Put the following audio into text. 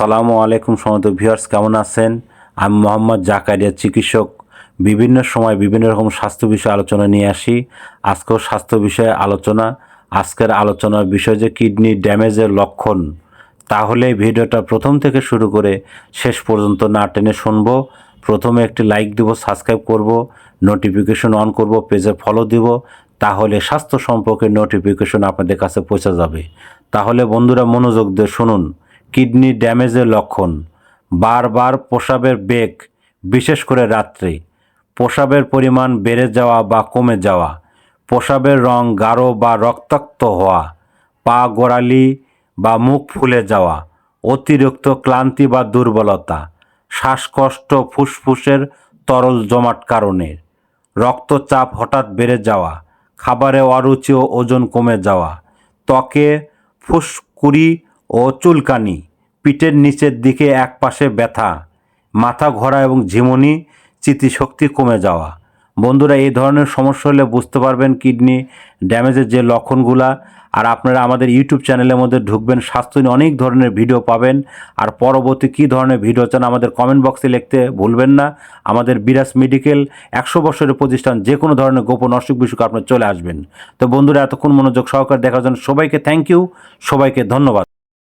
আসসালামু আলাইকুম সমস্ত ভিউয়ার্স, কেমন আছেন? আমি মোহাম্মদ জাকারিয়া, চিকিৎসক। বিভিন্ন সময় বিভিন্ন রকম স্বাস্থ্য বিষয়ে আলোচনা নিয়ে আসি। আজকেও স্বাস্থ্য বিষয়ে আলোচনা। আজকের আলোচনার বিষয় যে কিডনি ড্যামেজের লক্ষণ। তাহলে ভিডিওটা প্রথম থেকে শুরু করে শেষ পর্যন্ত না টেনে শুনবো। প্রথমে একটি লাইক দিব, সাবস্ক্রাইব করব, নোটিফিকেশন অন করব, পেজে ফলো দিব। তাহলে স্বাস্থ্য সম্পর্কে নোটিফিকেশন আপনাদের কাছে পৌঁছে যাবে। তাহলে বন্ধুরা মনোযোগ দিয়ে শুনুন। কিডনি ড্যামেজের লক্ষণ: বারবার প্রস্রাবের বেগ, বিশেষ করে রাত্রে, প্রস্রাবের পরিমাণ বেড়ে যাওয়া বা কমে যাওয়া, প্রস্রাবের রং গাঢ় বা রক্তাক্ত হওয়া, পা গোড়ালি বা মুখ ফুলে যাওয়া, অতিরিক্ত ক্লান্তি বা দুর্বলতা, শ্বাসকষ্ট, ফুসফুসের তরল জমাট কারণে, রক্তচাপ হঠাৎ বেড়ে যাওয়া, খাবারে অরুচি ও ওজন কমে যাওয়া, ত্বকে ফুসকুড়ি ও চুলকানি, পিঠের নিচের দিকে একপাশে ব্যথা, মাথা ঘোরা এবং ঝিমুনি, স্মৃতিশক্তি কমে যাওয়া। বন্ধুরা, এই ধরনের সমস্যা হলে বুঝতে পারবেন কিডনি ড্যামেজের যে লক্ষণগুলা। আর আপনারা আমাদের ইউটিউব চ্যানেলের মধ্যে ঢুকবেন, স্বাস্থ্য নিয়ে অনেক ধরনের ভিডিও পাবেন। আর পরবর্তী কী ধরনের ভিডিও চান আমাদের কমেন্ট বক্সে লিখতে ভুলবেন না। আমাদের বিরাজ মেডিকেল 100 বছরের প্রতিষ্ঠান, যে কোনো ধরনের গোপন অসুখ বিসুখ আপনার চলে আসবেন। তো বন্ধুরা, এতক্ষণ মনোযোগ সহকারে দেখার জন্য সবাইকে থ্যাংক ইউ, সবাইকে ধন্যবাদ।